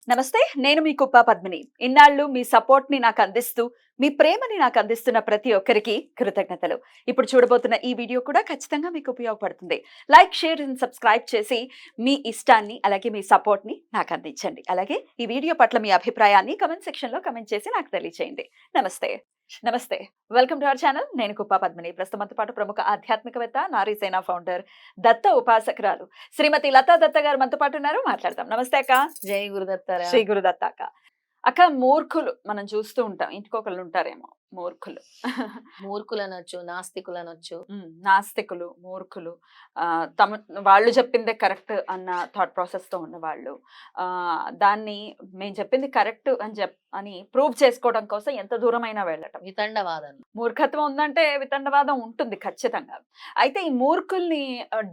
నమస్తే. నేను మీ కుప్ప పద్మిని. ఇన్నాళ్ళు మీ సపోర్ట్‌ని నాకందిస్తూ, మీ ప్రేమని నాకందిస్తున్న ప్రతి ఒక్కరికి కృతజ్ఞతలు. ఇప్పుడు చూడబోతున్న ఈ వీడియో కూడా ఖచ్చితంగా మీకు ఉపయోగపడుతుంది. లైక్, షేర్ అండ్ సబ్స్క్రైబ్ చేసి మీ ఇష్టాన్ని, అలాగే మీ సపోర్ట్‌ని నాకందించండి. అలాగే ఈ వీడియో పట్ల మీ అభిప్రాయాన్ని కామెంట్ సెక్షన్‌లో కామెంట్ చేసి నాకు తెలియచేయండి. నమస్తే. నమస్తే. Welcome to our channel. నేను కుప్ప పద్మిని. ప్రస్తుతం మనతో పాటు ప్రముఖ ఆధ్యాత్మికవేత్త, నారీసేన ఫౌండర్, దత్త ఉపాసకురాలు శ్రీమతి లతా దత్త గారు మనతో పాటు ఉన్నారు. మాట్లాడదాం. నమస్తే అక్క. జై గురుదత్తరా. శ్రీ గురుదత్త అక్క. అక్క, మూర్ఖులు మనం చూస్తూ ఉంటాం. ఇంటికొకళ్ళు ఉంటారేమో మూర్ఖులు. మూర్ఖులనొచ్చు, నాస్తికులనొచ్చు. నాస్తికులు, మూర్ఖులు, తమ వాళ్ళు చెప్పిందే కరెక్ట్ అన్న థాట్ ప్రాసెస్‌తో ఉన్నవాళ్ళు. దాన్ని మేము చెప్పింది కరెక్ట్ అని ప్రూవ్ చేసుకోవడం కోసం ఎంత దూరమైనా వెళ్ళటం. వితండవాదం. మూర్ఖత్వం ఉందంటే వితండవాదం ఉంటుంది ఖచ్చితంగా. అయితే ఈ మూర్ఖుల్ని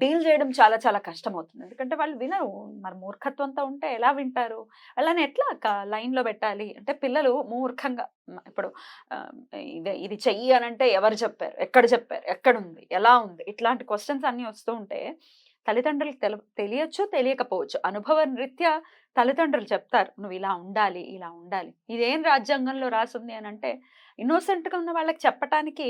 డీల్ చేయడం చాలా చాలా కష్టమవుతుంది. ఎందుకంటే వాళ్ళు వినరు. మరి మూర్ఖత్వంతో ఉంటే ఎలా వింటారు? వాళ్ళని ఎట్లా లైన్‌లో పెట్టాలి? అంటే పిల్లలు మూర్ఖంగా ఇప్పుడు ఇది చెయ్యి అనంటే ఎవరు చెప్పారు? ఎక్కడ చెప్పారు? ఎక్కడుంది? ఎలా ఉంది? ఇట్లాంటి క్వెషన్స్ అన్నీ వస్తూ ఉంటే తల్లిదండ్రులకు తెలియచ్చు, తెలియకపోవచ్చు. అనుభవం రీత్యా తల్లిదండ్రులు చెప్తారు. నువ్వు ఇలా ఉండాలి, ఇలా ఉండాలి. ఇదేం రాజ్యాంగంలో రాసుంది అనంటే ఇన్నోసెంట్‌గా ఉన్న వాళ్ళకి చెప్పటానికి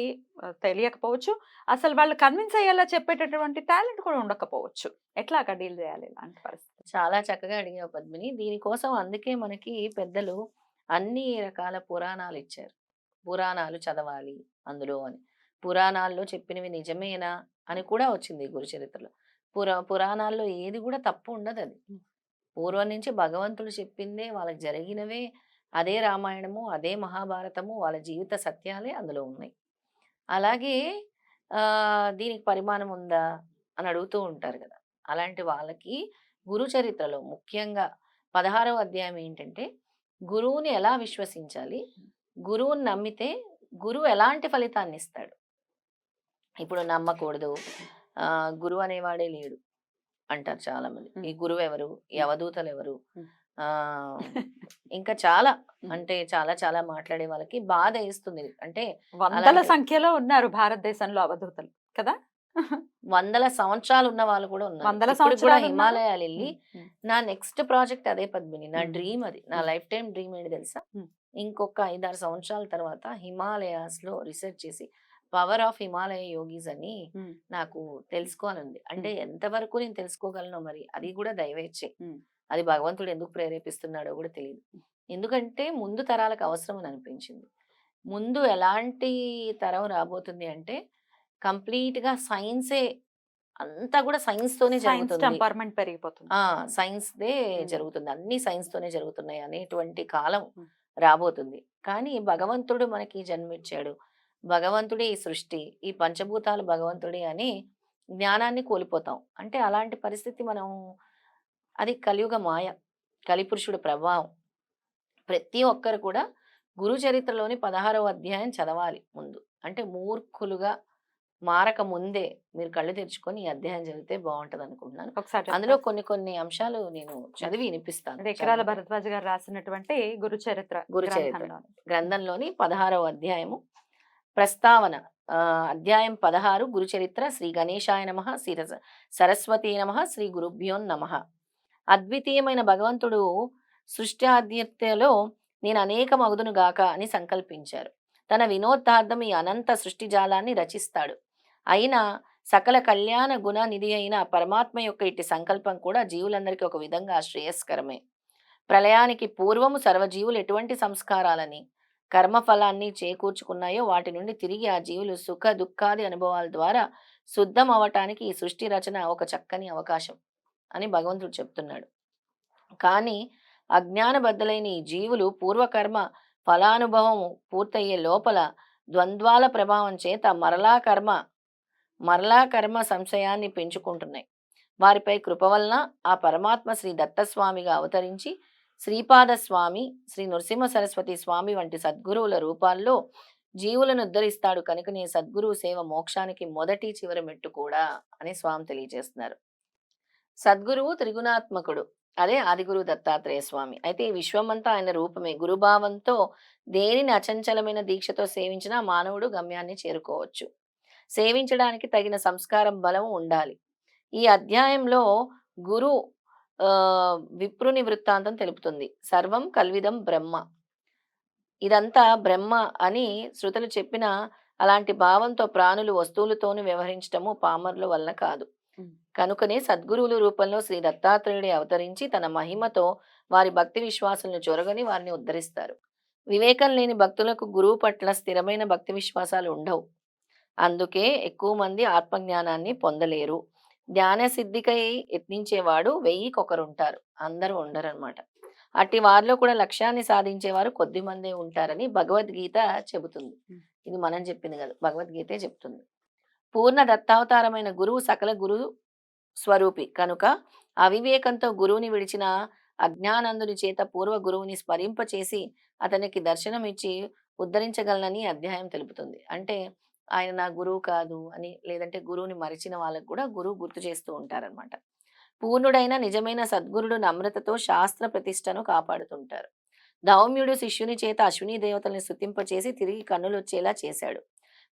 తెలియకపోవచ్చు. అసలు వాళ్ళు కన్విన్స్ అయ్యేలా చెప్పేటటువంటి టాలెంట్ కూడా ఉండకపోవచ్చు. ఎట్లాగా డీల్ చేయాలి ఇలాంటి పరిస్థితి? చాలా చక్కగా అడిగావు పద్మిని. దీనికోసం అందుకే మనకి పెద్దలు అన్ని రకాల పురాణాలిచ్చారు. పురాణాలు చదవాలి అందులో అని. పురాణాల్లో చెప్పినవి నిజమేనా అని కూడా వచ్చింది గురుచరిత్రలో. పురాణాల్లో ఏది కూడా తప్పు ఉండదది. పూర్వం నుంచి భగవంతుడు చెప్పిందే, వాళ్ళకి జరిగినవే, అదే రామాయణము, అదే మహాభారతము, వాళ్ళ జీవిత సత్యాలే అందులో ఉన్నాయి. అలాగే దీనికి పరిమాణం ఉందా అని అడుగుతూ ఉంటారు కదా! అలాంటి వాళ్ళకి గురు చరిత్రలో ముఖ్యంగా 16వ అధ్యాయం ఏంటంటే, గురువుని ఎలా విశ్వసించాలి? గురువుని నమ్మితే గురువు ఎలాంటి ఫలితాన్నిస్తాడు? ఇప్పుడు నమ్మకూడదు. గురువు అనేవాడే లేడు అంటారు చాలామంది. ఈ గురువెవరు? ఈ అవధూతలెవరు? ఆహ్, ఇంకా చాలా అంటే చాలా చాలా మాట్లాడే వాళ్ళకి బాధేస్తుంది. అంటే వందల సంఖ్యలో ఉన్నారు భారతదేశంలో అవధూతలు కదా! వందల సంవత్సరాలు ఉన్న వాళ్ళు కూడా ఉన్నారు. వందల ఇప్పుడు కూడా సంవత్సరాలు ఉన్నారు. హిమాలయాలెళ్ళి నా నెక్స్ట్ ప్రాజెక్ట్ అదే పద్మిని. నా డ్రీమ్ అది. నా హ్మ్. లైఫ్ టైమ్ డ్రీమ్ ఏంటి తెలుసా? హ్మ్. ఇంకొక 5, 6 సంవత్సరాల తర్వాత హిమాలయాస్‌లో రిసర్చ్ చేసి పవర్ ఆఫ్ హిమాలయ యోగీస్ అని నాకు తెలుసుకోవాలంది. అంటే ఎంతవరకు నేను తెలుసుకోగలనో మరి అది కూడా దైవేచ్ఛే. అది భగవంతుడు ఎందుకు ప్రేరేపిస్తున్నాడో కూడా తెలీదు. ఎందుకంటే ముందు తరాలకు అవసరం అని అనిపించింది. ముందు ఎలాంటి తరం రాబోతుంది అంటే కంప్లీట్‌గా సైన్సే అంతా కూడా సైన్స్‌తోనే సైన్స్ జరుగుతుంది. టెంపర్‌మెంట్ పెరిగిపోతుంది. సైన్స్‌దే జరుగుతుంది. అన్నీ సైన్స్‌తోనే జరుగుతున్నాయి అనేటువంటి కాలం హ్మ్. రాబోతుంది. కానీ భగవంతుడు మనకి జన్మిచ్చాడు. భగవంతుడే ఈ సృష్టి. ఈ పంచభూతాలు భగవంతుడే అని జ్ఞానాన్ని కోల్పోతాం. అంటే అలాంటి పరిస్థితి మనం అది కలియుగ మాయ. కలిపురుషుడి ప్రభావం. ప్రతి ఒక్కరు కూడా గురు చరిత్రలోని 16వ అధ్యాయం చదవాలి ముందు. అంటే మూర్ఖులుగా మారక ముందే మీరు కళ్ళు తెరుచుకొని ఈ అధ్యాయం చదివితే బావుంటదనుకుంటున్నాను. ఒకసారి అందులో చెప్తారా? కొన్ని కొన్ని అంశాలు నేను చదివి వినిపిస్తాను. అది ఎకరాల చదవండి. భరద్వాజ గారు రాసినటువంటి గురు చరిత్ర గురు చరిత్ర గ్రంథంలోని. గ్రంథంలోని 16వ అధ్యాయము ప్రస్తావన. అధ్యాయం 16 గురు చరిత్ర. శ్రీ గణేశాయ నమః, సరస్వతీ నమః, శ్రీ గురుభ్యో నమః. అద్వితీయమైన భగవంతుడు సృష్టి ఆద్యతలో నేను అనేకమగుదును గాక అని సంకల్పించారు. తన వినోదార్థం ఈ అనంత సృష్టి జాలాన్ని రచిస్తాడు. అయినా సకల కళ్యాణ గుణ నిధి అయిన పరమాత్మ యొక్క ఇట్టి సంకల్పం కూడా జీవులందరికీ ఒక విధంగా శ్రేయస్కరమే. ప్రళయానికి పూర్వము సర్వజీవులు ఎటువంటి సంస్కారాలని కర్మఫలాన్ని చేకూర్చుకున్నాయో వాటి నుండి తిరిగి ఆ జీవులు సుఖ దుఃఖాది అనుభవాల ద్వారా శుద్ధం అవటానికి ఈ సృష్టి రచన ఒక చక్కని అవకాశం అని భగవంతుడు చెప్తున్నాడు. కానీ అజ్ఞానబద్ధులైన ఈ జీవులు పూర్వకర్మ ఫలానుభవం పూర్తయ్యే లోపల ద్వంద్వాల ప్రభావం చేత మరలా కర్మ సంశయాన్ని పెంచుకుంటున్నాయి. వారిపై కృప వలన ఆ పరమాత్మ శ్రీ దత్తస్వామిగా అవతరించి శ్రీపాద స్వామి, శ్రీ నృసింహ సరస్వతి స్వామి వంటి సద్గురువుల రూపాల్లో జీవులను ఉద్ధరిస్తాడు కనుకనే సద్గురువు సేవ మోక్షానికి మొదటి చివరి మెట్టు కూడా అని స్వామి తెలియజేస్తున్నారు. సద్గురువు త్రిగుణాత్మకుడు. అదే ఆదిగురు దత్తాత్రేయ స్వామి. అయితే ఈ విశ్వమంతా ఆయన రూపమే. గురుభావంతో దేనిని అచంచలమైన దీక్షతో సేవించినా మానవుడు గమ్యాన్ని చేరుకోవచ్చు. సేవించడానికి తగిన సంస్కారం బలం ఉండాలి. ఈ అధ్యాయంలో గురు విప్రుని వృత్తాంతం తెలుపుతుంది. సర్వం కల్విదం బ్రహ్మ. ఇదంతా బ్రహ్మ అని శృతులు చెప్పిన అలాంటి భావంతో ప్రాణులు వస్తువులతోనూ వ్యవహరించటము పామరుల వలన కాదు. ఉమ్. కనుకనే సద్గురువుల రూపంలో శ్రీ దత్తాత్రేయుడే అవతరించి తన మహిమతో వారి భక్తి విశ్వాసాలను చొరగని వారిని ఉద్ధరిస్తారు. వివేకం లేని భక్తులకు గురువు పట్ల స్థిరమైన భక్తి విశ్వాసాలు ఉండవు. అందుకే ఎక్కువ మంది ఆత్మజ్ఞానాన్ని పొందలేరు. ధ్యాన సిద్ధికై యత్నించేవాడు 1000 ఉంటారు, అందరూ ఉండరన్నమాట. అట్టి వారిలో కూడా లక్ష్యాన్ని సాధించేవారు కొద్ది మందే ఉంటారని భగవద్గీత చెబుతుంది. ఉమ్. ఇది మనం చెప్పింది కాదు, భగవద్గీతే చెప్తుంది. పూర్ణ దత్తావతారమైన గురువు సకల గురు స్వరూపి కనుక అవివేకంతో గురువుని విడిచిన అజ్ఞానందుని చేత పూర్వ గురువుని స్మరింపచేసి అతనికి దర్శనమిచ్చి ఉద్ధరించగలనని ఈ అధ్యాయం తెలుపుతుంది. అంటే ఆయన నా గురువు కాదు అని, లేదంటే గురువుని మరిచిన వాళ్ళకు కూడా గురువు గుర్తు చేస్తూ ఉంటారనమాట. పూర్ణుడైన నిజమైన సద్గురుడు నమ్రతతో శాస్త్ర ప్రతిష్టను కాపాడుతుంటారు. ధౌమ్యుడు శిష్యుని చేత అశ్విని దేవతల్ని స్తుతింపచేసి తిరిగి కన్నులొచ్చేలా చేశాడు.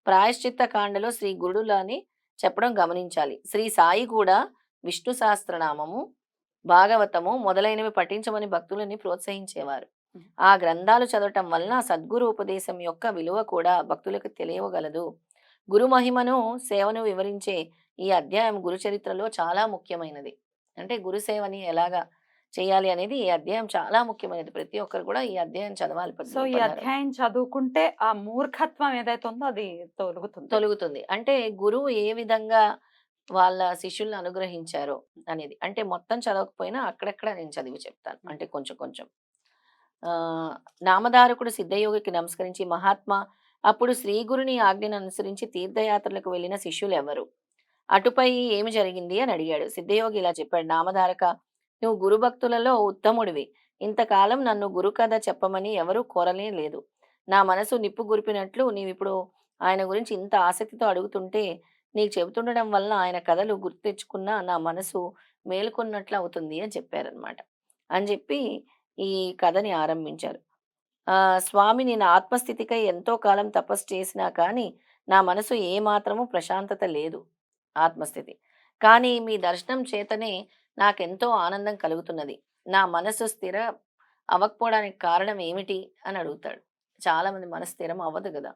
ప్రాయశ్చిత్త కాండలో శ్రీ గురుడులని చెప్పడం గమనించాలి. శ్రీ సాయి కూడా విష్ణు సహస్రనామము, భాగవతము మొదలైనవి పఠించమని భక్తులని ప్రోత్సహించేవారు. ఆ గ్రంథాలు చదవటం వలన సద్గురు ఉపదేశం యొక్క విలువ కూడా భక్తులకు తెలియగలదు. గురు మహిమను సేవను వివరించే ఈ అధ్యాయం గురు చరిత్రలో చాలా ముఖ్యమైనది. అంటే గురు సేవని ఎలాగా చేయాలి అనేది ఈ అధ్యాయం చాలా ముఖ్యమైనది. ప్రతి ఒక్కరు కూడా ఈ అధ్యాయం చదవాలి. సో ఈ అధ్యాయం చదువుకుంటే ఆ మూర్ఖత్వం ఏదైతే ఉందో అది తొలగుతుంది. తొలుగుతుంది. అంటే గురువు ఏ విధంగా వాళ్ళ శిష్యుల్ని అనుగ్రహించారో అనేది. అంటే మొత్తం చదవకపోయినా అక్కడక్కడ నేను చదివి చెప్తాను. అంటే కొంచెం కొంచెం. నామధారకుడు సిద్ధయోగికి నమస్కరించి, మహాత్మా, అప్పుడు శ్రీ గురుని ఆజ్ఞను అనుసరించి తీర్థయాత్రలకు వెళ్ళిన శిష్యులు ఎవరు? అటుపై ఏమి జరిగింది అని అడిగాడు. సిద్ధయోగి ఇలా చెప్పాడు. నామధారక, నువ్వు గురుభక్తులలో ఉత్తముడివి. ఇంతకాలం నన్ను గురు కథ చెప్పమని ఎవరూ కోరలే లేదు. నా మనసు నిప్పు గురిపినట్లు నీవిప్పుడు ఆయన గురించి ఇంత ఆసక్తితో అడుగుతుంటే నీకు చెబుతుండడం వల్ల ఆయన కథలు గుర్తు తెచ్చుకున్న నా మనసు మేలుకొన్నట్లు అవుతుంది అని చెప్పారనమాట. అని చెప్పి ఈ కథని ఆరంభించారు. స్వామి, నేను ఆత్మస్థితికై ఎంతో కాలం తపస్సు చేసినా కానీ నా మనసు ఏ మాత్రము ప్రశాంతత లేదు. ఆత్మస్థితి కానీ మీ దర్శనం చేతనే నాకెంతో ఆనందం కలుగుతున్నది. నా మనసు స్థిర అవ్వకపోవడానికి కారణం ఏమిటి అని అడుగుతాడు. చాలా మంది మనసు స్థిరం అవ్వదు కదా.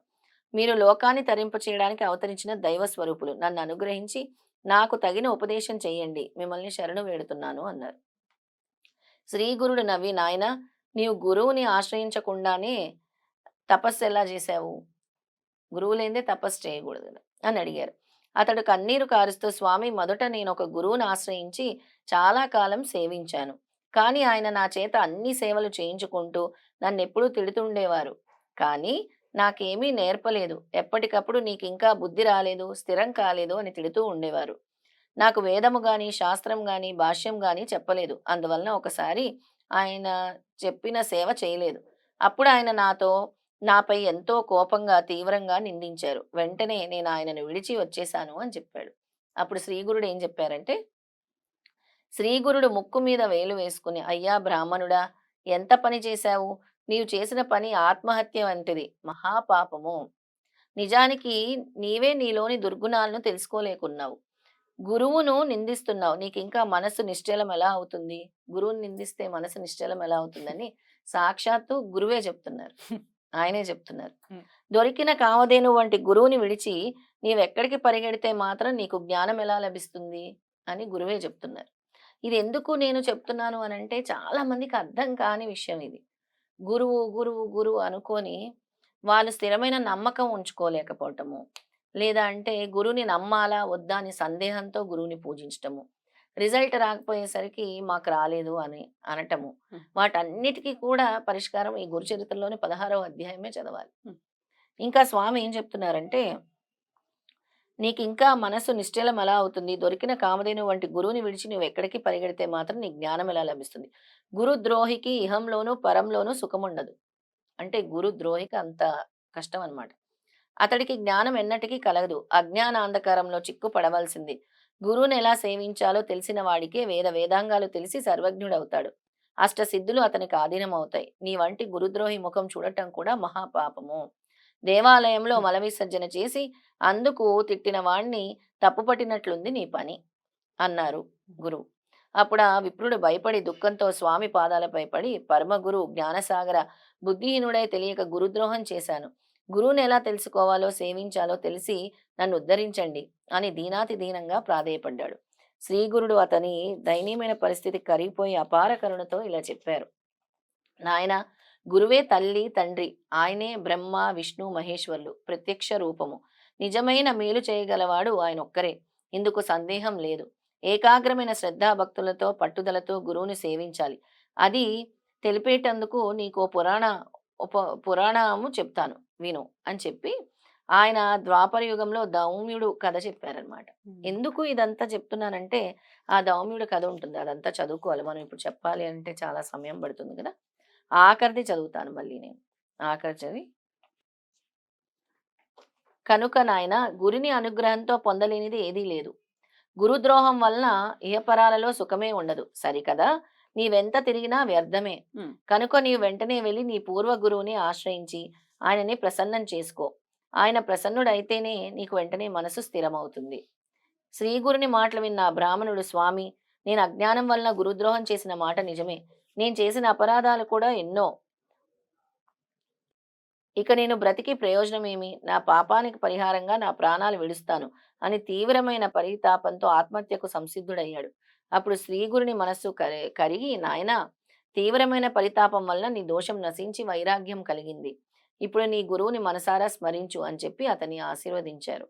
మీరు లోకాన్ని తరింప చేయడానికి అవతరించిన దైవ స్వరూపులు. నన్ను అనుగ్రహించి నాకు తగిన ఉపదేశం చెయ్యండి. మిమ్మల్ని శరణు వేడుతున్నాను అన్నారు. శ్రీ గురుడు నవ్వి, నాయన, నీవు గురువుని ఆశ్రయించకుండానే తపస్సు ఎలా చేశావు? గురువు లేనిదే తపస్సు చేయకూడదు కదా అని అడిగారు. అతడు కన్నీరు కారుస్తూ, స్వామి, మొదట నేను ఒక గురువుని ఆశ్రయించి చాలా కాలం సేవించాను. కానీ ఆయన నా చేత అన్ని సేవలు చేయించుకుంటూ నన్నెప్పుడూ తిడుతుండేవారు. కానీ నాకేమీ నేర్పలేదు. ఎప్పటికప్పుడు నీకింకా బుద్ధి రాలేదు, స్థిరం కాలేదు అని తిడుతూ ఉండేవారు. నాకు వేదము గాని, శాస్త్రం గాని, భాష్యం గాని చెప్పలేదు. అందువలన ఒకసారి ఆయన చెప్పిన సేవ చేయలేదు. అప్పుడు ఆయన నాపై ఎంతో కోపంగా, తీవ్రంగా నిందించారు. వెంటనే నేను ఆయనను విడిచి వచ్చేశాను అని చెప్పాడు. అప్పుడు శ్రీగురుడు ఏం చెప్పారంటే, శ్రీగురుడు ముక్కు మీద వేలు వేసుకుని, అయ్యా బ్రాహ్మణుడా, ఎంత పని చేశావు? నీవు చేసిన పని ఆత్మహత్య వంటిది, మహాపాపము. నిజానికి నీవే నీలోని దుర్గుణాలను తెలుసుకోలేకున్నావు. గురువును నిందిస్తున్నావు. నీకింకా మనసు నిశ్చలం ఎలా అవుతుంది? గురువుని నిందిస్తే మనసు నిశ్చలం ఎలా అవుతుందని సాక్షాత్తు గురువే చెప్తున్నారు. ఆయనే చెప్తున్నారు. దొరికిన కామధేను వంటి గురువుని విడిచి నీవెక్కడికి పరిగెడితే మాత్రం నీకు జ్ఞానం ఎలా లభిస్తుంది అని గురువే చెప్తున్నారు. ఇది ఎందుకు నేను చెప్తున్నాను అనంటే చాలా మందికి అర్థం కాని విషయం ఇది. గురువు గురువు గురువు అనుకొని వాళ్ళు స్థిరమైన నమ్మకం ఉంచుకోలేకపోవటము, లేదా అంటే గురువుని నమ్మాలా వద్దా అని సందేహంతో గురువుని పూజించటము, రిజల్ట్ రాకపోయేసరికి మాకు రాలేదు అని అనటము, వాటన్నిటికీ కూడా పరిష్కారం ఈ గురు చరిత్రలోని 16వ అధ్యాయమే చదవాలి. ఇంకా స్వామి ఏం చెప్తున్నారంటే, నీకు ఇంకా మనసు నిశ్చలం ఎలా అవుతుంది? దొరికిన కామధేను వంటి గురువుని విడిచి నువ్వు ఎక్కడికి పరిగెడితే మాత్రం నీకు జ్ఞానం ఎలా లభిస్తుంది? గురు ద్రోహికి ఇహంలోనూ పరంలోనూ సుఖముండదు. అంటే గురు ద్రోహికి అంత కష్టం అన్నమాట. అతడికి జ్ఞానం ఎన్నటికీ కలగదు. అజ్ఞానాంధకారంలో చిక్కు పడవలసింది. గురువుని ఎలా సేవించాలో తెలిసిన వాడికే వేదాంగాలు తెలిసి సర్వజ్ఞుడవుతాడు. అష్టసిద్ధులు అతనికి ఆధీనమవుతాయి. నీ వంటి గురుద్రోహి ముఖం చూడటం కూడా మహాపాపము. దేవాలయంలో మల విసర్జన చేసి అందుకు తిట్టిన వాణ్ణి తప్పుపట్టినట్లుంది నీ పని అన్నారు గురువు. అప్పుడు ఆ విప్రుడు భయపడి దుఃఖంతో స్వామి పాదాలపై పడి, పరమగురు జ్ఞానసాగర, బుద్ధిహీనుడై తెలియక గురుద్రోహం చేశాను. గురువుని ఎలా తెలుసుకోవాలో సేవించాలో తెలిసి నన్ను ఉద్ధరించండి అని దీనాతి దీనంగా ప్రాధేయపడ్డాడు. శ్రీగురుడు అతని దయనీయమైన పరిస్థితి కరిగిపోయి అపార కరుణతో ఇలా చెప్పారు. నాయన, గురువే తల్లి తండ్రి, ఆయనే బ్రహ్మ విష్ణు మహేశ్వరులు ప్రత్యక్ష రూపము. నిజమైన మేలు చేయగలవాడు ఆయన ఒక్కరే, ఇందుకు సందేహం లేదు. ఏకాగ్రమైన శ్రద్ధాభక్తులతో పట్టుదలతో గురువుని సేవించాలి. అది తెలిపేటందుకు నీకు పురాణము చెప్తాను విను అని చెప్పి ఆయన ద్వాపర యుగంలో దౌమ్యుడు కథ చెప్పారనమాట. ఎందుకు ఇదంతా చెప్తున్నానంటే ఆ దౌమ్యుడు కథ ఉంటుంది, అదంతా చదువుకోవాలి. మనం ఇప్పుడు చెప్పాలి అంటే చాలా సమయం పడుతుంది కదా. ఆఖరిది చదువుతాను మళ్ళీ నేను. ఆఖరి చదివి, కనుక నాయన, గురిని అనుగ్రహంతో పొందలేనిది ఏదీ లేదు. గురుద్రోహం వలన ఇహపరాలలో సుఖమే ఉండదు, సరికదా. నీవెంత తిరిగినా వ్యర్థమే. కనుక నీవు వెంటనే వెళ్ళి నీ పూర్వ గురువుని ఆశ్రయించి ఆయనని ప్రసన్నం చేసుకో. ఆయన ప్రసన్నుడైతేనే నీకు వెంటనే మనసు స్థిరమవుతుంది. శ్రీగురుని మాటలు విన్న ఆ బ్రాహ్మణుడు, స్వామి, నేను అజ్ఞానం వలన గురుద్రోహం చేసిన మాట నిజమే. నేను చేసిన అపరాధాలు కూడా ఎన్నో. ఇక నేను బ్రతికి ప్రయోజనమేమి? నా పాపానికి పరిహారంగా నా ప్రాణాలు విడుస్తాను అని తీవ్రమైన పరితాపంతో ఆత్మహత్యకు సంసిద్ధుడయ్యాడు. అప్పుడు శ్రీగురుని మనస్సు కరిగి, నాయనా, తీవ్రమైన పరితాపం వల్ల నీ దోషం నశించి వైరాగ్యం కలిగింది. ఇప్పుడు నీ గురువుని మనసారా స్మరించు అని చెప్పి అతన్ని ఆశీర్వదించారు.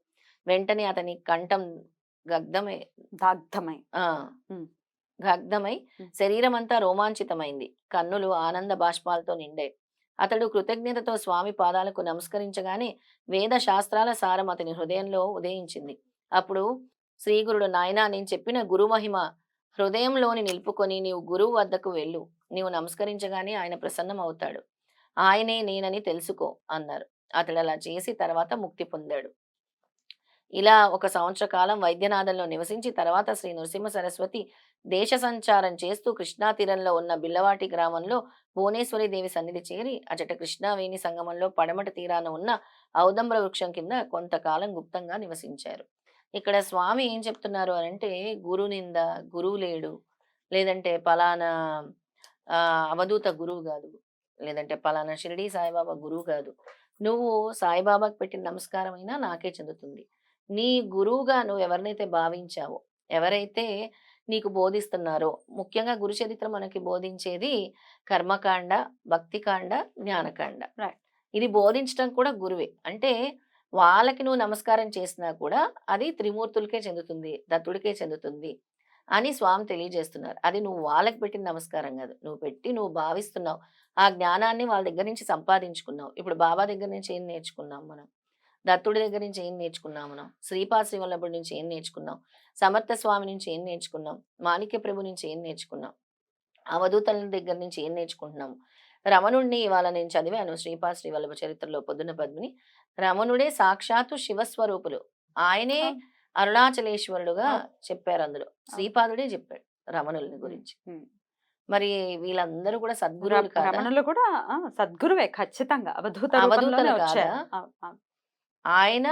వెంటనే అతని కంఠం గగ్ధమై దాగ్ధమై ఆ దగ్ధమై శరీరమంతా రోమాంచితమైంది. కన్నులు ఆనంద బాష్పాలతో నిండాయి. అతడు కృతజ్ఞతతో స్వామి పాదాలకు నమస్కరించగానే వేద శాస్త్రాల సారం అతని హృదయంలో ఉదయించింది. అప్పుడు శ్రీగురుడు, నాయనా, నేను చెప్పిన గురు మహిమ హృదయంలోని నిలుపుకొని నీవు గురువు వద్దకు వెళ్ళు. నీవు నమస్కరించగానే ఆయన ప్రసన్నం అవుతాడు. ఆయనే నేనని తెలుసుకో అన్నారు. అతడు అలా చేసి తర్వాత ముక్తి పొందాడు. ఇలా 1 సంవత్సర కాలం వైద్యనాథంలో నివసించి తర్వాత శ్రీ నృసింహ సరస్వతి దేశ సంచారం చేస్తూ కృష్ణా తీరంలో ఉన్న బిల్లవాటి గ్రామంలో భువనేశ్వరి దేవి సన్నిధి చేరి అచట కృష్ణావేణి సంగమంలో పడమట తీరాన ఉన్న ఔదంబర వృక్షం కింద కొంతకాలం గుప్తంగా నివసించారు. ఇక్కడ స్వామి ఏం చెప్తున్నారు అని అంటే, గురు నింద, గురువు లేడు, లేదంటే పలానా అవధూత గురువు కాదు, లేదంటే పలానా షిరిడి సాయిబాబా గురువు కాదు. నువ్వు సాయిబాబాకు పెట్టిన నమస్కారం అయినా నాకే చెందుతుంది. నీ గురువుగా నువ్వు ఎవరినైతే భావించావో, ఎవరైతే నీకు బోధిస్తున్నారో, ముఖ్యంగా గురు చరిత్ర మనకి బోధించేది కర్మకాండ, భక్తికాండ, జ్ఞానకాండ. రైట్. ఇది బోధించడం కూడా గురువే. అంటే వాళ్ళకి నువ్వు నమస్కారం చేసినా కూడా అది త్రిమూర్తులకే చెందుతుంది, దత్తుడికే చెందుతుంది అని స్వామి తెలియజేస్తున్నారు. అది నువ్వు వాళ్ళకి పెట్టిన నమస్కారం కాదు. నువ్వు భావిస్తున్నావు. ఆ జ్ఞానాన్ని వాళ్ళ దగ్గర నుంచి సంపాదించుకున్నావు. ఇప్పుడు బాబా దగ్గర నుంచి ఏం నేర్చుకున్నాం మనం? దత్తుడి దగ్గర నుంచి ఏం నేర్చుకున్నాం మనం? శ్రీపాద శ్రీవల్లభుడి నుంచి ఏం నేర్చుకున్నాం? సమర్థ స్వామి నుంచి ఏం నేర్చుకున్నాం? మాణిక్య ప్రభు నుంచి ఏం నేర్చుకున్నాం? అవధూతల దగ్గర నుంచి ఏం నేర్చుకుంటున్నాము? రమణుడిని ఇవాళ నేను చదివాను శ్రీపాద శ్రీవల్లభ చరిత్రలో పొద్దున పద్మిని. రమణుడే సాక్షాత్తు శివస్వరూపులు. ఆయనే అరుణాచలేశ్వరుడుగా చెప్పారు అందులో. శ్రీపాదుడే చెప్పాడు రమణుల్ని గురించి. మరి వీళ్ళందరూ కూడా సద్గురువులు కాదా? రమణులు కూడా సద్గురువే ఖచ్చితంగా. అవధూత అవధూతలు రూపంలోనే కాదా? వచ్చారు. ఆయన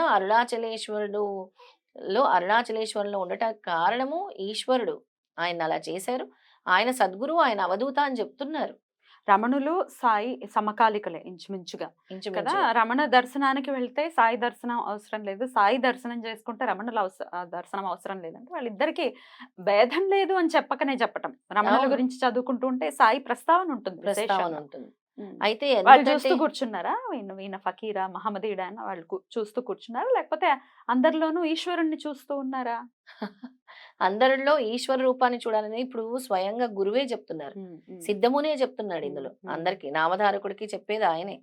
అరుణాచలేశ్వరులో ఉండటానికి కారణము ఈశ్వరుడు. ఆయన అలా చేశారు. ఆయన సద్గురువు, ఆయన అవధూత అని చెప్తున్నారు. రమణులు సాయి సమకాలికలే ఇంచుమించుగా కదా. ఇంచుమించు. రమణ దర్శనానికి వెళ్తే సాయి దర్శనం అవసరం లేదు, సాయి దర్శనం చేసుకుంటే రమణుల దర్శనం అవసరం లేదంటే వాళ్ళిద్దరికి భేదం లేదు అని చెప్పటం. రమణుల అవును. గురించి చదువుకుంటూ ఉంటే సాయి ప్రస్తావన ఉంటుంది, ప్రస్తావన విశేషంగా. ఉంటుంది. ఉమ్. అయితే వాళ్ళు ఎందుకంటే చూస్తూ కూర్చున్నారా, ఈయన ఫకీరా మహమ్మదీడా అని వాళ్ళు చూస్తూ కూర్చున్నారా, లేకపోతే అందరిలోనూ ఈశ్వరుణ్ణి చూస్తూ ఉన్నారా? అందరిలో ఈశ్వర రూపాన్ని చూడాలని ఇప్పుడు స్వయంగా గురువే చెప్తున్నారు. సిద్ధమునే చెప్తున్నాడు ఇందులో అందరికి. నామధారకుడికి చెప్పేది ఆయనే.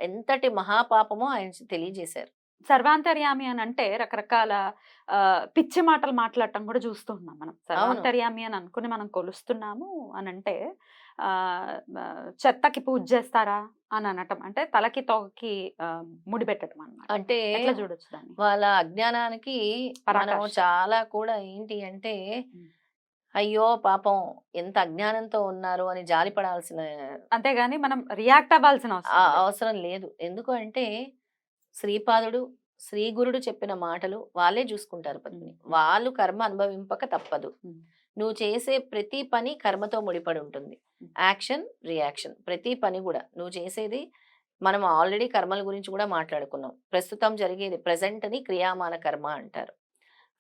ఎంతటి మహాపాపమో ఆయన తెలియజేశారు. సర్వాంతర్యామి అని అంటే రకరకాల పిచ్చి మాటలు మాట్లాడటం కూడా చూస్తూ ఉన్నాం మనం. సర్వాంతర్యామి అని అనుకుని మనం కొలుస్తున్నాము అని అంటే చెత్తకి పూజ చేస్తారా అని అనటం, అంటే తలకి తోకకి ముడి పెట్టడం అన్నమాట. అంటే ఎట్లా చూడొచ్చు దాన్ని? వాళ్ళ అజ్ఞానానికి మనం చాలా కూడా ఏంటి అంటే, అయ్యో పాపం ఎంత అజ్ఞానంతో ఉన్నారు అని జాలిపడాల్సిన, అంతేగాని మనం రియాక్ట్ అవ్వాల్సిన అవసరం లేదు. ఎందుకు అంటే శ్రీపాదుడు శ్రీగురుడు చెప్పిన మాటలు వాళ్ళే చూసుకుంటారు పద్మిని. వాళ్ళు కర్మ అనుభవింపక తప్పదు. నువ్వు చేసే ప్రతి పని కర్మతో ముడిపడి ఉంటుంది. యాక్షన్, రియాక్షన్ ప్రతి పని కూడా నువ్వు చేసేది మనం ఆల్రెడీ కర్మల గురించి కూడా మాట్లాడుకున్నాం. ప్రస్తుతం జరిగేది ప్రెజెంట్‌ని క్రియామాన కర్మ అంటారు.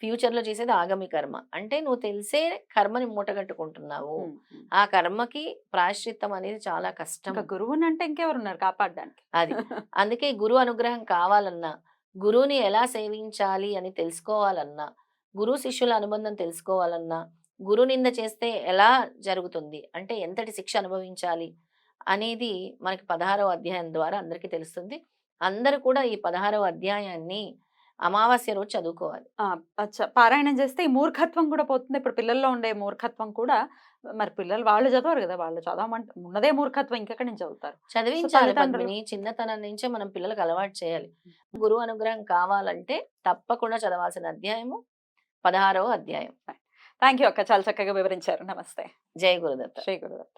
ఫ్యూచర్‌లో చేసేది ఆగామి కర్మ. అంటే నువ్వు తెలిసే కర్మని మూటగట్టుకుంటున్నావు. ఆ కర్మకి ప్రాయశ్చిత్తం అనేది చాలా కష్టం. ఇంకా గురువునంటే ఇంకెవరున్నారు కాపాడడానికి? అది. అందుకే గురువు అనుగ్రహం కావాలన్నా, గురువుని ఎలా సేవించాలి అని తెలుసుకోవాలన్నా, గురు శిష్యుల అనుబంధం తెలుసుకోవాలన్నా, గురు నింద చేస్తే ఎలా జరుగుతుంది? అంటే ఎంతటి శిక్ష అనుభవించాలి? అనేది మనకి 16వ అధ్యాయం ద్వారా అందరికీ తెలుస్తుంది. అందరూ కూడా ఈ 16వ అధ్యాయాన్ని అమావాస్య రోజు చదువుకోవాలి. ఆ! అచ్చా! పారాయణం చేస్తే ఈ మూర్ఖత్వం కూడా పోతుంది. ఇప్పుడు పిల్లల్లో ఉండే మూర్ఖత్వం కూడా మరి పిల్లలు వాళ్ళు చదవరు గదా! వాళ్ళు చదవమంటే ఉన్నదే మూర్ఖత్వం ఇంకెక్కడి నుంచి చదువుతారు? సో, చదివించాలి తల్లిదండ్రులు పద్మిని. చిన్నతనం నుంచే మనం పిల్లలకు అలవాటు చేయాలి. గురువు అనుగ్రహం కావాలంటే తప్పకుండా చదవాల్సిన అధ్యాయము 16వ అధ్యాయం. థాంక్ యూ అక్క. చాలా చక్కగా వివరించారు. నమస్తే. జై గురుదత్త. శ్రీ గురుదత్త.